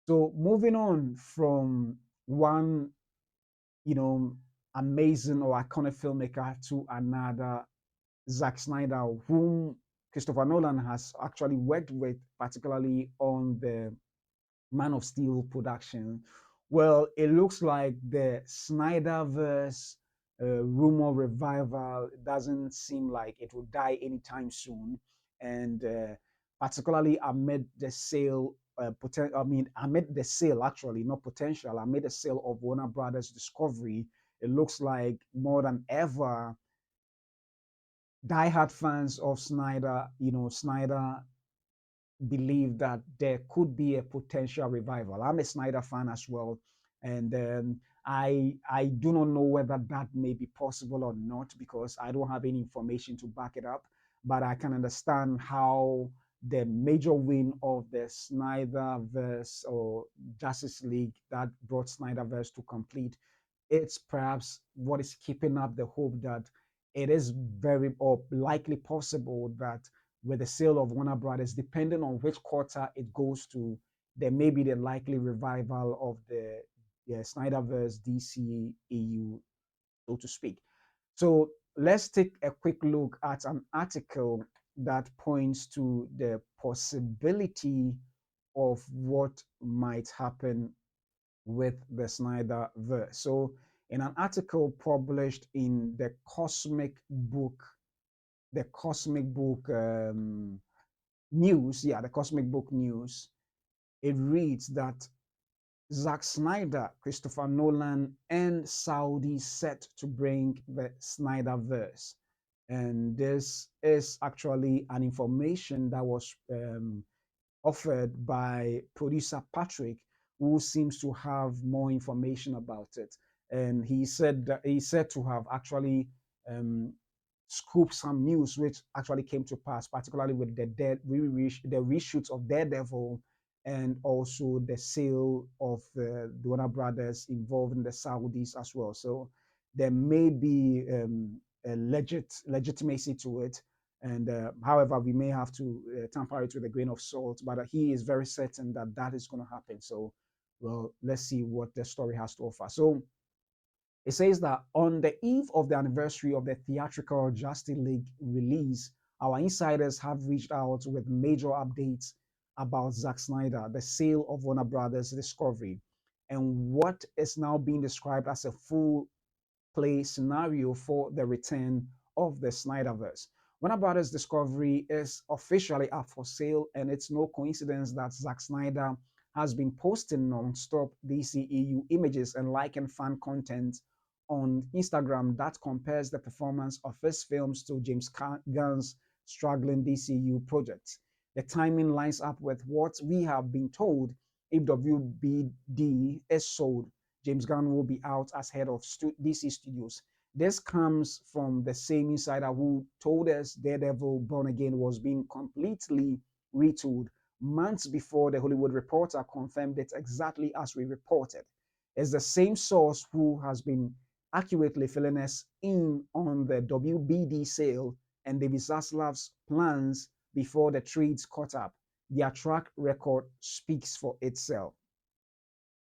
So moving on from one, you know, amazing or iconic filmmaker to another, Zack Snyder, whom Christopher Nolan has actually worked with, particularly on the Man of Steel production. Well, it looks like the SnyderVerse rumor revival doesn't seem like it will die anytime soon, and particularly amid the sale. Amid the sale, actually, not potential, amid the sale of Warner Brothers Discovery, it looks like more than ever, diehard fans of Snyder, Snyder believe that there could be a potential revival. I'm a Snyder fan as well, and I do not know whether that may be possible or not because I don't have any information to back it up. But I can understand how the major win of the Snyderverse or Justice League that brought Snyderverse to complete, it's perhaps what is keeping up the hope that it is very or likely possible that with the sale of Warner Brothers, depending on which quarter it goes to, there may be the likely revival of the Snyderverse DCEU, so to speak. So let's take a quick look at an article that points to the possibility of what might happen with the Snyderverse. So, in an article published in the Cosmic Book News, yeah, the Cosmic Book News, it reads that Zack Snyder, Christopher Nolan, and Saudi set to bring the Snyderverse. And this is actually an information that was offered by producer Patrick, who seems to have more information about it. And he said that he's said to have actually um, scooped some news which actually came to pass, particularly with the reshoots of Daredevil and also the sale of the Warner Brothers involving the Saudis as well. So there may be a legitimacy to it, and however, we may have to tamper it with a grain of salt, but he is very certain that that is going to happen. So, well, let's see what the story has to offer. So, it says that on the eve of the anniversary of the theatrical Justice League release, our insiders have reached out with major updates about Zack Snyder, the sale of Warner Brothers Discovery, and what is now being described as a full play scenario for the return of the Snyderverse. Warner Brothers Discovery is officially up for sale, and it's no coincidence that Zack Snyder has been posting non-stop DCEU images and liking fan content on Instagram that compares the performance of his films to James Gunn's struggling DCU projects. The timing lines up with what we have been told. If WBD is sold, James Gunn will be out as head of DC Studios. This comes from the same insider who told us Daredevil Born Again was being completely retooled months before the Hollywood Reporter confirmed it exactly as we reported. It's the same source who has been accurately filling us in on the WBD sale and David Zaslav's plans before the trades caught up. Their track record speaks for itself.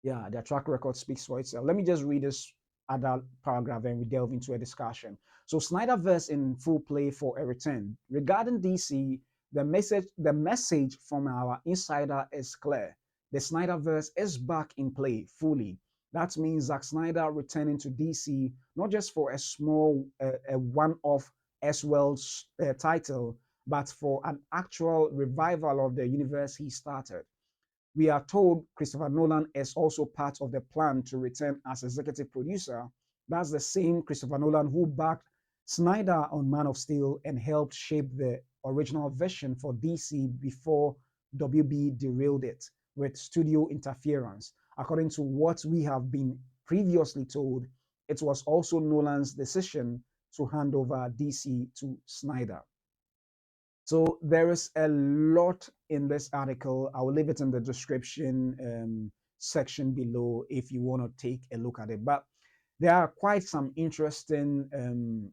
Yeah, their track record speaks for itself. Let me just read this other paragraph and we delve into a discussion. So Snyderverse in full play for a return. Regarding DC, the message from our insider is clear. The Snyderverse is back in play fully. That means Zack Snyder returning to DC, not just for a small, a one-off as well title, but for an actual revival of the universe he started. We are told Christopher Nolan is also part of the plan to return as executive producer. That's the same Christopher Nolan who backed Snyder on Man of Steel and helped shape the original vision for DC before WB derailed it with studio interference. According to what we have been previously told, it was also Nolan's decision to hand over DC to Snyder. So there is a lot in this article. I will leave it in the description section below if you want to take a look at it. But there are quite some interesting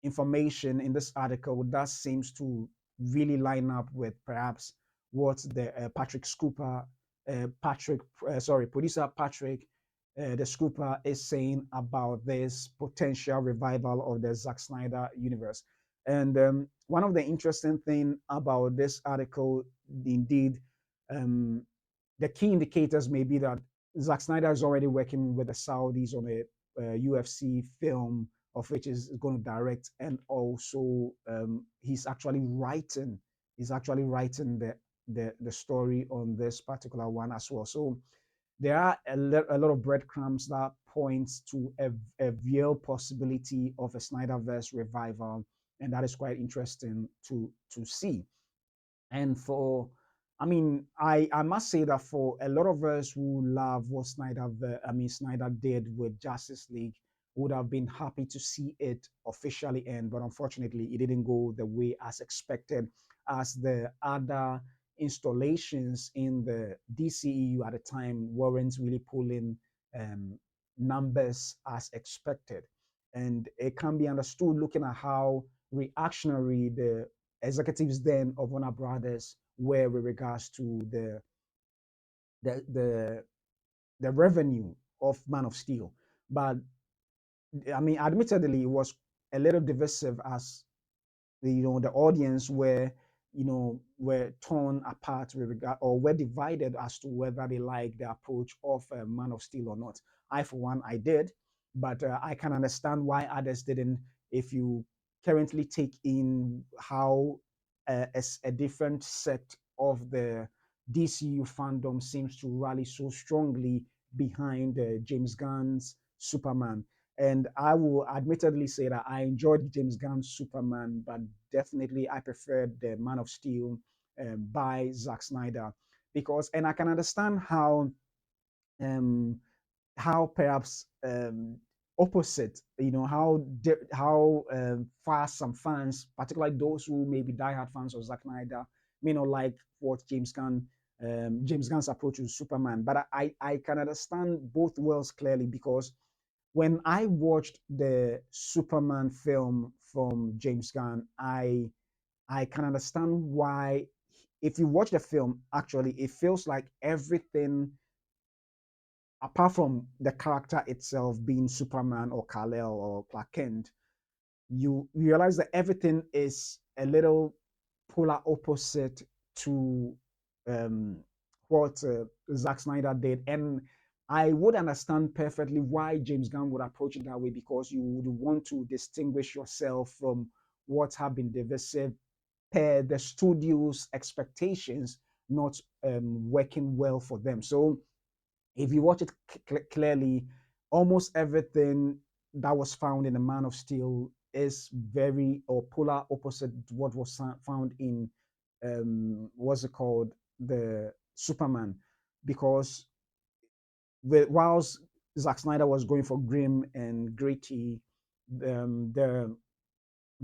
information in this article that seems to really line up with perhaps what the Patrick Scooper producer Patrick the Scooper is saying about this potential revival of the Zack Snyder universe. And one of the interesting thing about this article, indeed, um, the key indicators may be that Zack Snyder is already working with the Saudis on a UFC film, of which is going to direct, and also he's actually writing. He's actually writing the story on this particular one as well. So there are a lot of breadcrumbs that points to a real possibility of a Snyderverse revival, and that is quite interesting to see. And for, I mean, I must say that for a lot of us who love what Snyder did with Justice League, would have been happy to see it officially end, but unfortunately, it didn't go the way as expected, as the other installations in the DCEU at the time weren't really pulling um, numbers as expected. And it can be understood looking at how reactionary the executives then of Warner Brothers were with regards to the the the revenue of Man of Steel. But I mean, admittedly, it was a little divisive as the audience were torn apart with regard, or were divided as to whether they like the approach of Man of Steel or not. I for one, I did, but I can understand why others didn't. If you currently take in how a different set of the DCU fandom seems to rally so strongly behind James Gunn's Superman. And I will admittedly say that I enjoyed James Gunn's Superman, but definitely I preferred the Man of Steel by Zack Snyder, because, and I can understand um, how perhaps opposite, how far some fans, particularly those who may be diehard fans of Zack Snyder, may not like what James Gunn's approach to Superman. But I can understand both worlds clearly, because when I watched the Superman film from James Gunn, I can understand why. If you watch the film, actually, it feels like everything, apart from the character itself being Superman or Kal-El or Clark Kent, you realize that everything is a little polar opposite to um, what Zack Snyder did. And I would understand perfectly why James Gunn would approach it that way, because you would want to distinguish yourself from what have been divisive per the studio's expectations not working well for them. So if you watch it clearly, almost everything that was found in the Man of Steel is very or polar opposite to what was found in what's it called, the Superman, because whilst Zack Snyder was going for grim and gritty, the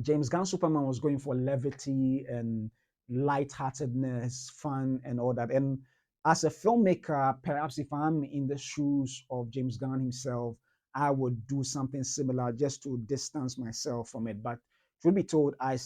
James Gunn Superman was going for levity and lightheartedness, fun, and all that. And as a filmmaker, perhaps if I'm in the shoes of James Gunn himself, I would do something similar just to distance myself from it. But truth be told, I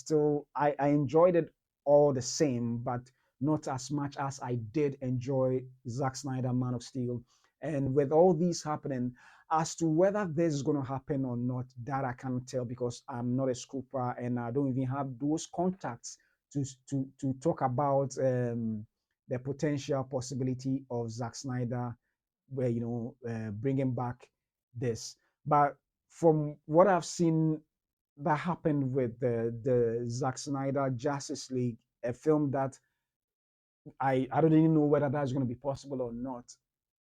enjoyed it all the same, but not as much as I did enjoy Zack Snyder Man of Steel. And with all these happening, as to whether this is going to happen or not, that I can't tell, because I'm not a scooper and I don't even have those contacts to talk about the potential possibility of Zack Snyder, where bringing back this. But from what I've seen that happened with the Zack Snyder Justice League, a film that I don't even know whether that's going to be possible or not.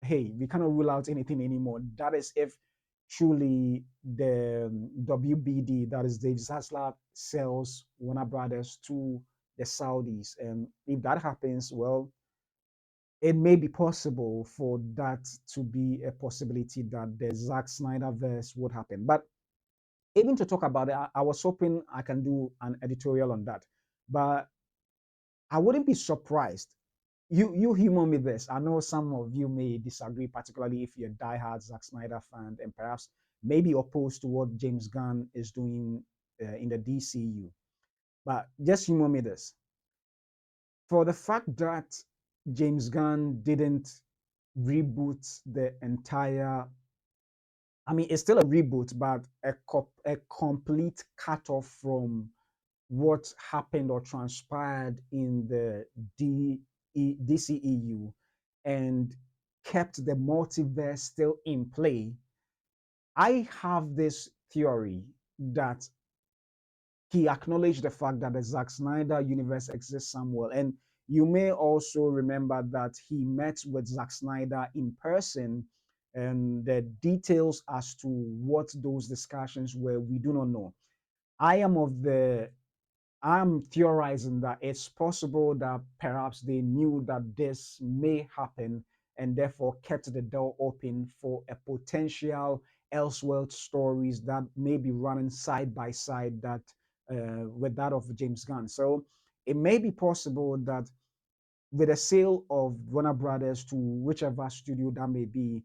Hey, we cannot rule out anything anymore. That is if truly the WBD, that is Dave Zaslav, sells Warner Brothers to the Saudis. And if that happens, well, it may be possible for that to be a possibility that the Zack Snyder verse would happen. But even to talk about it, I was hoping I can do an editorial on that. But I wouldn't be surprised. You humor me this. I know some of you may disagree, particularly if you're a diehard Zack Snyder fan and perhaps maybe opposed to what James Gunn is doing in the DCU. But just humor me this. For the fact that James Gunn didn't reboot the entire. I mean, it's still a reboot, but a complete cut off from what happened or transpired in the DCEU and kept the multiverse still in play. I have this theory that he acknowledged the fact that the Zack Snyder universe exists somewhere. And you may also remember that he met with Zack Snyder in person, and the details as to what those discussions were, we do not know. I am of the I'm theorizing that it's possible that perhaps they knew that this may happen and therefore kept the door open for a potential Elseworld stories that may be running side by side that with that of James Gunn. So it may be possible that with the sale of Warner Brothers to whichever studio that may be,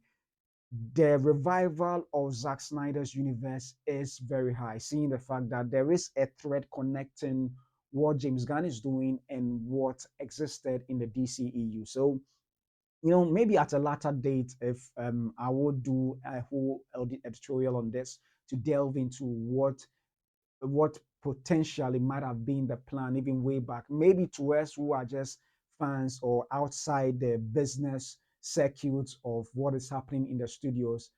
the revival of Zack Snyder's universe is very high, seeing the fact that there is a thread connecting what James Gunn is doing and what existed in the DCEU. So, maybe at a later date, if I would do a whole editorial on this to delve into what potentially might have been the plan even way back, maybe to us who are just fans or outside the business circuits of what is happening in the studios.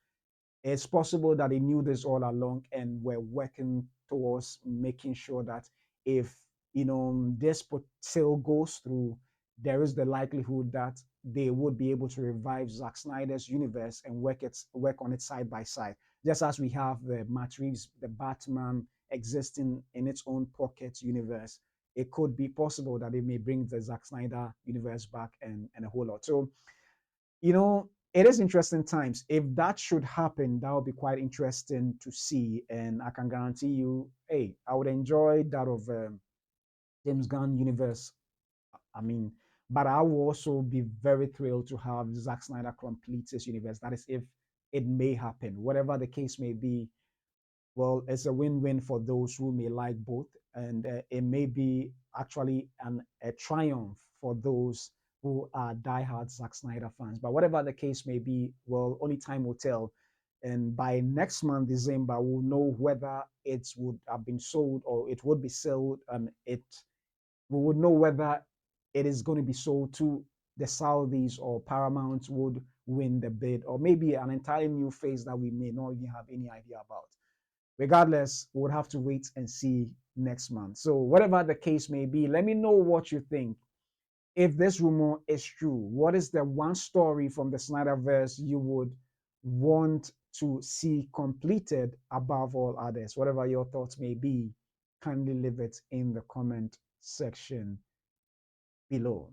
It's possible that they knew this all along and were working towards making sure that if this sale goes through, there is the likelihood that they would be able to revive Zack Snyder's universe and work on it side by side. Just as we have the Matt Reeves, the Batman existing in its own pocket universe, it could be possible that they may bring the Zack Snyder universe back and a whole lot. So it is interesting times. If that should happen, that would be quite interesting to see. And I can guarantee you, hey, I would enjoy that of James Gunn universe. I mean, but I will also be very thrilled to have Zack Snyder complete his universe. That is, if it may happen, whatever the case may be. Well, it's a win-win for those who may like both, and it may be actually a triumph for those who are diehard Zack Snyder fans. But whatever the case may be, well, only time will tell. And by next month, December, we'll know whether it would have been sold or it would be sold. We would know whether it is going to be sold to the Saudis or Paramount would win the bid, or maybe an entirely new phase that we may not even have any idea about. Regardless, we'll have to wait and see next month. So, whatever the case may be, let me know what you think. If this rumor is true, what is the one story from the SnyderVerse you would want to see completed above all others? Whatever your thoughts may be, kindly leave it in the comment section below.